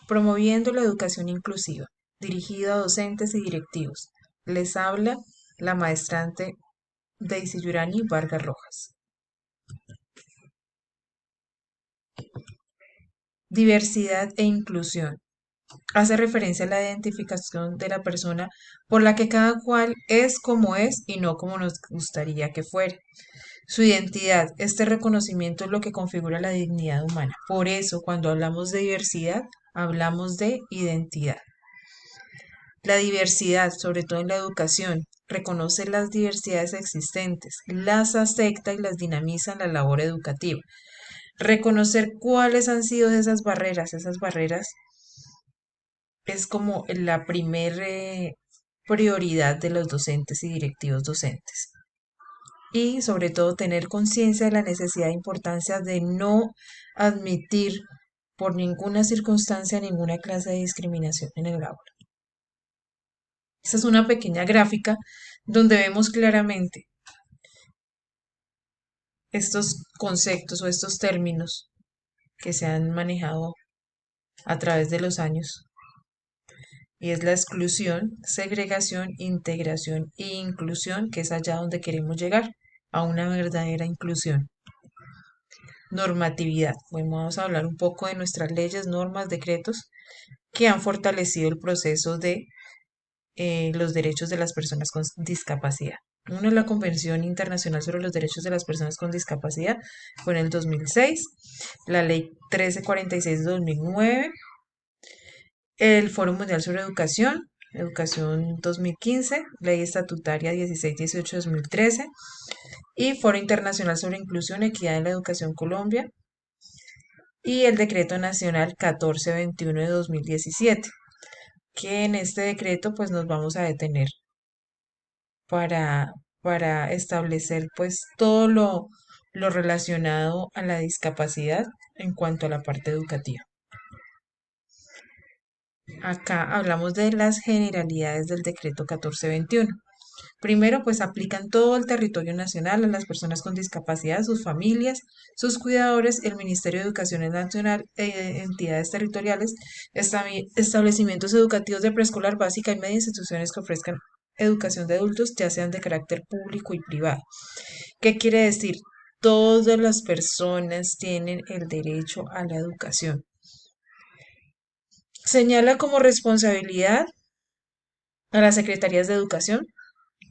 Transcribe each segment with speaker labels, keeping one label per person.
Speaker 1: promoviendo la educación inclusiva, dirigido a docentes y directivos. Les habla la maestrante Daisy Yurani Vargas Rojas. Diversidad e inclusión. Hace referencia a la identificación de la persona por la que cada cual es como es y no como nos gustaría que fuera. Su identidad, este reconocimiento es lo que configura la dignidad humana. Por eso, cuando hablamos de diversidad, hablamos de identidad. La diversidad, sobre todo en la educación, reconoce las diversidades existentes, las acepta y las dinamiza en la labor educativa. Reconocer cuáles han sido esas barreras es como la primer prioridad de los docentes y directivos docentes. Y sobre todo tener conciencia de la necesidad e importancia de no admitir por ninguna circunstancia ninguna clase de discriminación en el aula. Esta es una pequeña gráfica donde vemos claramente estos conceptos o estos términos que se han manejado a través de los años. Y es la exclusión, segregación, integración e inclusión, que es allá donde queremos llegar, a una verdadera inclusión. Normatividad. Bueno, vamos a hablar un poco de nuestras leyes, normas, decretos que han fortalecido el proceso de los derechos de las personas con discapacidad. Uno es la Convención Internacional sobre los Derechos de las Personas con Discapacidad, fue en el 2006, la Ley 1346 de 2009, el Foro Mundial sobre Educación, Educación 2015, Ley Estatutaria 1618 de 2013 y Foro Internacional sobre Inclusión, Equidad en la Educación Colombia y el Decreto Nacional 1421 de 2017, que en este decreto pues nos vamos a detener para, para establecer pues todo lo relacionado a la discapacidad en cuanto a la parte educativa. Acá hablamos de las generalidades del decreto 1421. Primero, pues aplican todo el territorio nacional a las personas con discapacidad, sus familias, sus cuidadores, el Ministerio de Educación Nacional, entidades territoriales, establecimientos educativos de preescolar básica y media, instituciones que ofrezcan educación de adultos, ya sean de carácter público y privado. ¿Qué quiere decir? Todas las personas tienen el derecho a la educación. Señala como responsabilidad a las secretarías de educación,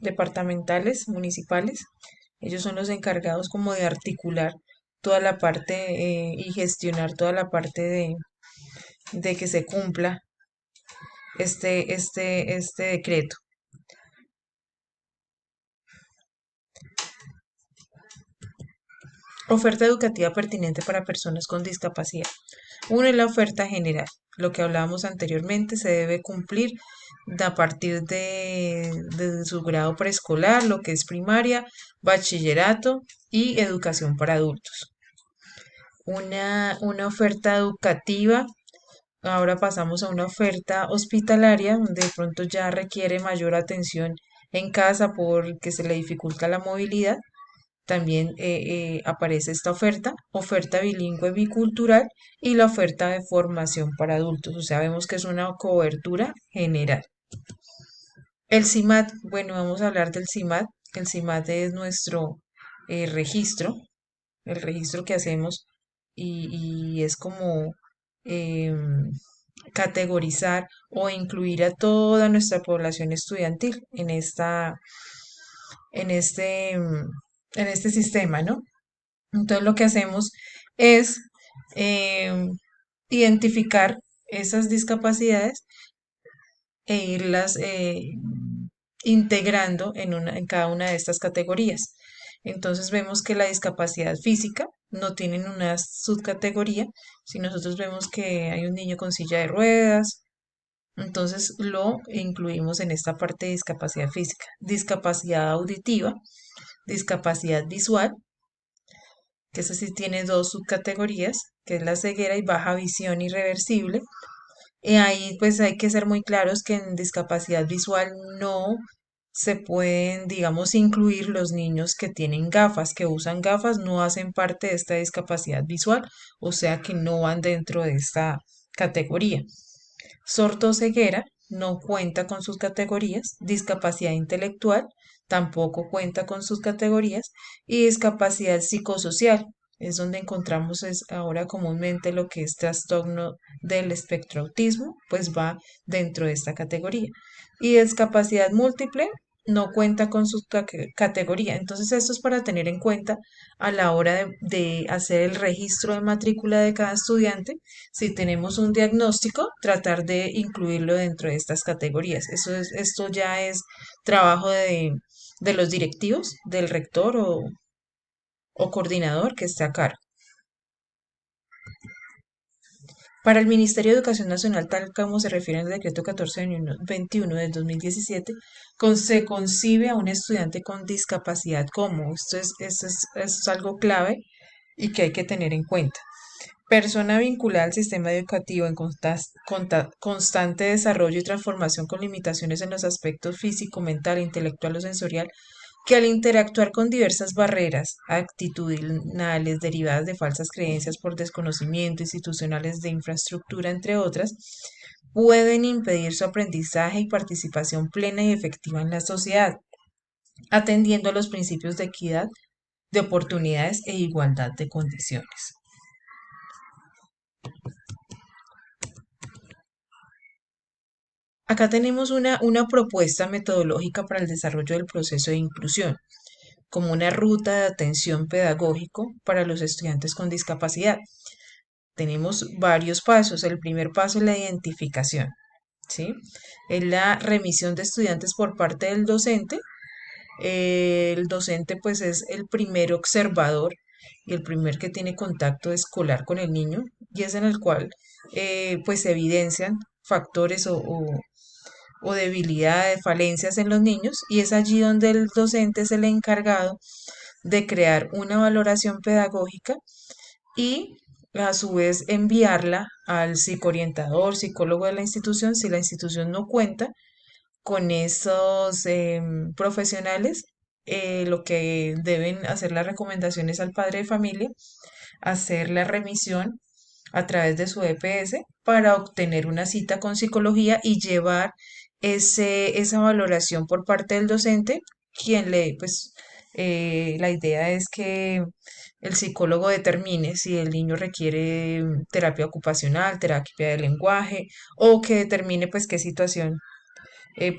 Speaker 1: departamentales, municipales. Ellos son los encargados como de articular toda la parte y gestionar toda la parte de que se cumpla este decreto. Oferta educativa pertinente para personas con discapacidad. Uno es la oferta general. Lo que hablábamos anteriormente se debe cumplir a partir de su grado preescolar, lo que es primaria, bachillerato y educación para adultos. Una oferta educativa, ahora pasamos a una oferta hospitalaria, donde de pronto ya requiere mayor atención en casa porque se le dificulta la movilidad. También aparece esta oferta, oferta bilingüe bicultural y la oferta de formación para adultos. O sea, vemos que es una cobertura general. El CIMAT, bueno, vamos a hablar del CIMAT. El CIMAT es nuestro registro, el registro que hacemos y es como em, categorizar o incluir a toda nuestra población estudiantil en este, em, en este sistema, ¿no? Entonces lo que hacemos es em, identificar esas discapacidades e irlas integrando en cada una de estas categorías. Entonces vemos que la discapacidad física no tiene una subcategoría. Si nosotros vemos que hay un niño con silla de ruedas, entonces lo incluimos en esta parte de discapacidad física. Discapacidad auditiva, discapacidad visual, que eso sí tiene dos subcategorías, que es la ceguera y baja visión irreversible. Y ahí pues hay que ser muy claros que en discapacidad visual no se pueden, digamos, incluir los niños que tienen gafas, que usan gafas, no hacen parte de esta discapacidad visual, o sea que no van dentro categoría. Sordoceguera no cuenta con sus categorías, discapacidad intelectual tampoco cuenta con sus categorías y discapacidad psicosocial es donde encontramos ahora comúnmente lo que es trastorno del espectro autismo, pues va dentro de esta categoría. Y discapacidad múltiple no cuenta con su categoría. Entonces esto es para tener en cuenta a la hora de hacer el registro de matrícula de cada estudiante. Si tenemos un diagnóstico, tratar de incluirlo dentro de estas categorías. Esto ya es trabajo de los directivos, del rector o coordinador que esté a cargo. Para el Ministerio de Educación Nacional, tal como se refiere en el decreto 1421 del 2017, se concibe a un estudiante con discapacidad como, esto es algo clave y que hay que tener en cuenta. Persona vinculada al sistema educativo en constante desarrollo y transformación con limitaciones en los aspectos físico, mental, intelectual o sensorial, que al interactuar con diversas barreras actitudinales derivadas de falsas creencias por desconocimiento, institucionales de infraestructura, entre otras, pueden impedir su aprendizaje y participación plena y efectiva en la sociedad, atendiendo a los principios de equidad, de oportunidades e igualdad de condiciones. Acá tenemos una propuesta metodológica para el desarrollo del proceso de inclusión, como una ruta de atención pedagógico para los estudiantes con discapacidad. Tenemos varios pasos. El primer paso es la identificación, ¿sí? Es la remisión de estudiantes por parte del docente. El docente pues es el primer observador y el primer que tiene contacto escolar con el niño y es en el cual pues se evidencian factores o debilidades, falencias en los niños y es allí donde el docente es el encargado de crear una valoración pedagógica y a su vez enviarla al psicoorientador, psicólogo de la institución, si la institución no cuenta con esos profesionales, lo que deben hacer las recomendaciones al padre de familia, hacer la remisión a través de su EPS para obtener una cita con psicología y llevar esa valoración por parte del docente, pues, la idea es que el psicólogo determine si el niño requiere terapia ocupacional, terapia de lenguaje o que determine pues qué situación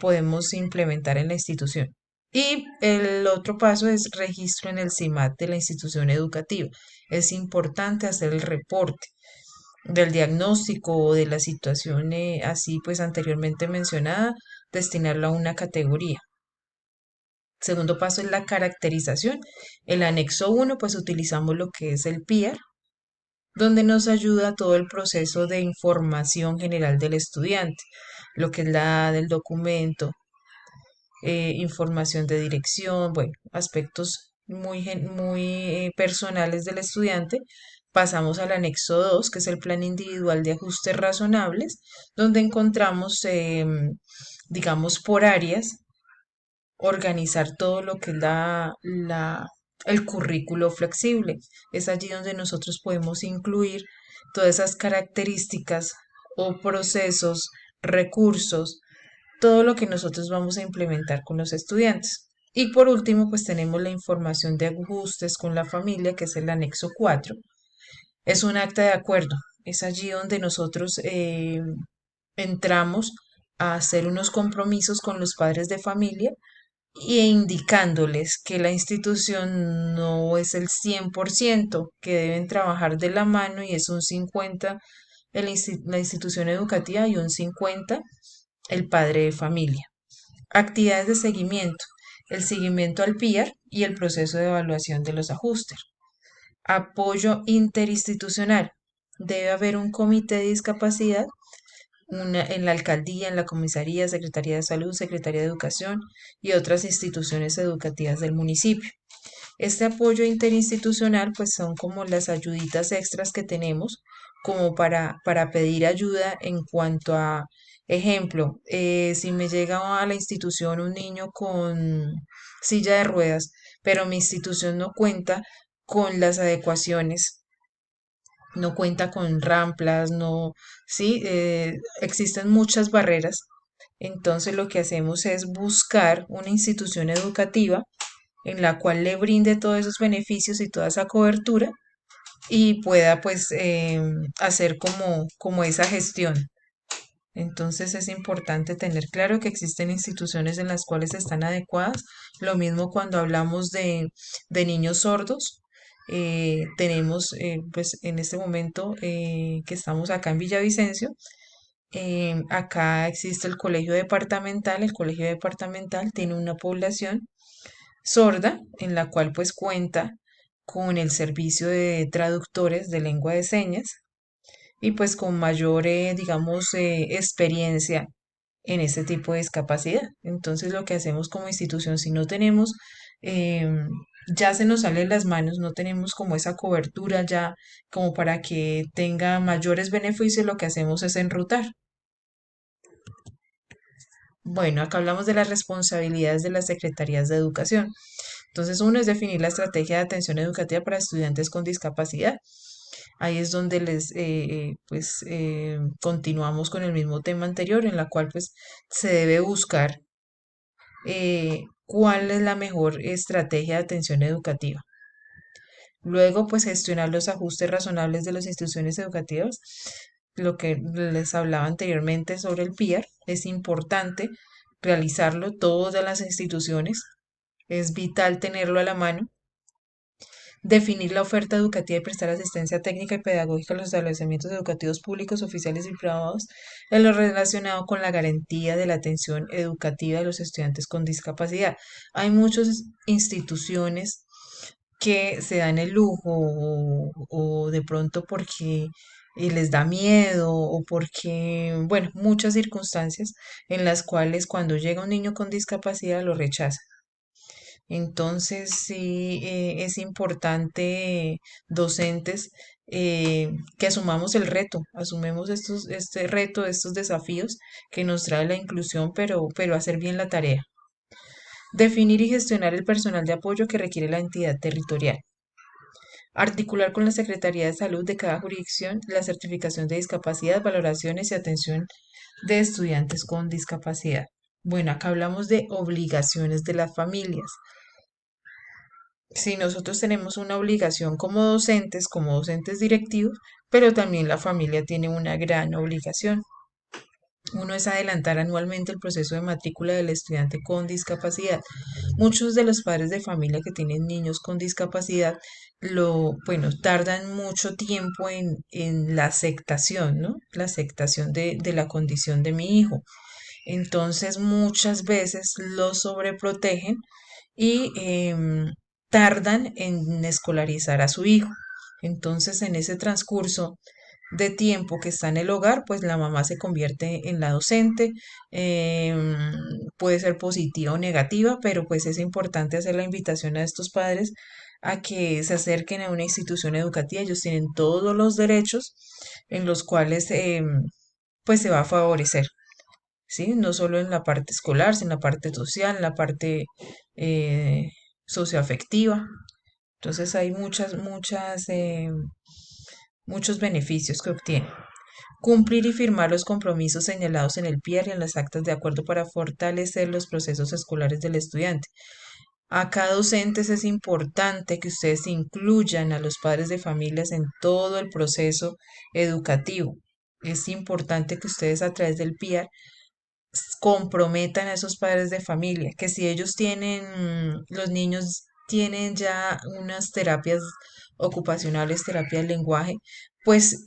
Speaker 1: podemos implementar en la institución. Y el otro paso es registro en el CIMAT de la institución educativa. Es importante hacer el reporte del diagnóstico o de la situación así pues anteriormente mencionada, destinarlo a una categoría. Segundo paso es la caracterización. El anexo 1 pues utilizamos lo que es el PIAR, donde nos ayuda todo el proceso de información general del estudiante, lo que es la del documento, información de dirección, bueno, aspectos muy personales del estudiante. Pasamos al anexo 2 que es el plan individual de ajustes razonables, donde encontramos, digamos, por áreas, organizar todo lo que es el currículo flexible. Es allí donde nosotros podemos incluir todas esas características o procesos, recursos, todo lo que nosotros vamos a implementar con los estudiantes. Y por último, pues tenemos la información de ajustes con la familia, que es el anexo 4. Es un acta de acuerdo. Es allí donde nosotros entramos a hacer unos compromisos con los padres de familia e indicándoles que la institución no es el 100%, que deben trabajar de la mano y es un 50% la institución educativa y un 50% el padre de familia. Actividades de seguimiento, el seguimiento al PIAR y el proceso de evaluación de los ajustes. Apoyo interinstitucional. Debe haber un comité de discapacidad en la alcaldía, en la comisaría, Secretaría de Salud, Secretaría de Educación y otras instituciones educativas del municipio. Este apoyo interinstitucional pues son como las ayuditas extras que tenemos como para pedir ayuda en cuanto a, ejemplo, si me llega a la institución un niño con silla de ruedas, pero mi institución no cuenta con las adecuaciones no cuenta con ramplas, no, sí, existen muchas barreras. Entonces lo que hacemos es buscar una institución educativa en la cual le brinde todos esos beneficios y toda esa cobertura y pueda pues hacer como esa gestión. Entonces es importante tener claro que existen instituciones en las cuales están adecuadas. Lo mismo cuando hablamos de niños sordos. Tenemos pues en este momento que estamos acá en Villavicencio, acá existe el colegio departamental. El colegio departamental tiene una población sorda en la cual pues cuenta con el servicio de traductores de lengua de señas y pues con mayor, digamos, experiencia en este tipo de discapacidad. Entonces lo que hacemos como institución, si no tenemos, em, ya se nos sale de las manos, no tenemos como esa cobertura ya como para que tenga mayores beneficios, lo que hacemos es enrutar. Bueno, acá hablamos de las responsabilidades de las secretarías de educación. Entonces, uno es definir la estrategia de atención educativa para estudiantes con discapacidad. Ahí es donde continuamos con el mismo tema anterior, en la cual pues se debe buscar cuál es la mejor estrategia de atención educativa. Luego, pues gestionar los ajustes razonables de las instituciones educativas. Lo que les hablaba anteriormente sobre el PIAR, es importante realizarlo todas las instituciones. Es vital tenerlo a la mano. Definir la oferta educativa y prestar asistencia técnica y pedagógica a los establecimientos educativos públicos, oficiales y privados en lo relacionado con la garantía de la atención educativa de los estudiantes con discapacidad. Hay muchas instituciones que se dan el lujo o de pronto porque les da miedo o porque, bueno, muchas circunstancias en las cuales cuando llega un niño con discapacidad lo rechazan. Entonces, sí, es importante, docentes, que asumamos el reto, asumemos este reto, estos desafíos que nos trae la inclusión, pero hacer bien la tarea. Definir y gestionar el personal de apoyo que requiere la entidad territorial. Articular con la Secretaría de Salud de cada jurisdicción la certificación de discapacidad, valoraciones y atención de estudiantes con discapacidad. Bueno, acá hablamos de obligaciones de las familias. Si nosotros tenemos una obligación como docentes directivos, pero también la familia tiene una gran obligación. Uno es adelantar anualmente el proceso de matrícula del estudiante con discapacidad. Muchos de los padres de familia que tienen niños con discapacidad, bueno, tardan mucho tiempo en la aceptación, ¿no? La aceptación de la condición de mi hijo. Entonces, muchas veces los sobreprotegen y tardan en escolarizar a su hijo. Entonces, en ese transcurso de tiempo que está en el hogar, pues la mamá se convierte en la docente, em, puede ser positiva o negativa, pero pues es importante hacer la invitación a estos padres a que se acerquen a una institución educativa. Ellos tienen todos los derechos en los cuales pues se va a favorecer. ¿Sí? No solo en la parte escolar, sino en la parte social, en la parte eh, socioafectiva. Entonces hay muchos beneficios que obtiene. Cumplir y firmar los compromisos señalados en el PIER y en las actas de acuerdo para fortalecer los procesos escolares del estudiante. A cada docentes es importante que ustedes incluyan a los padres de familias en todo el proceso educativo. Es importante que ustedes a través del PIAR comprometan a esos padres de familia, que si ellos tienen, los niños tienen ya unas terapias ocupacionales, terapia del lenguaje, pues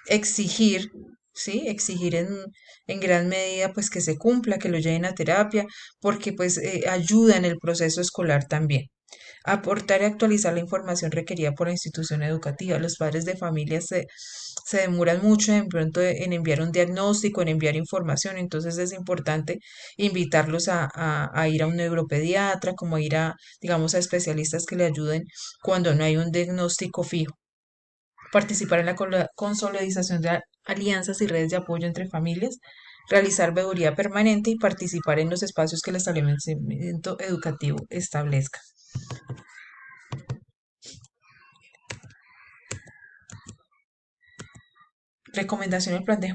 Speaker 1: exigir, ¿sí? Exigir en gran medida pues que se cumpla, que lo lleven a terapia, porque pues ayuda en el proceso escolar también. Aportar y actualizar la información requerida por la institución educativa. Los padres de familia se demoran mucho de pronto en enviar un diagnóstico, en enviar información, entonces es importante invitarlos a ir a un neuropediatra, como ir a, digamos, a especialistas que le ayuden cuando no hay un diagnóstico fijo. Participar en la consolidación de alianzas y redes de apoyo entre familias, realizar veeduría permanente y participar en los espacios que el establecimiento educativo establezca. recomendación del plan de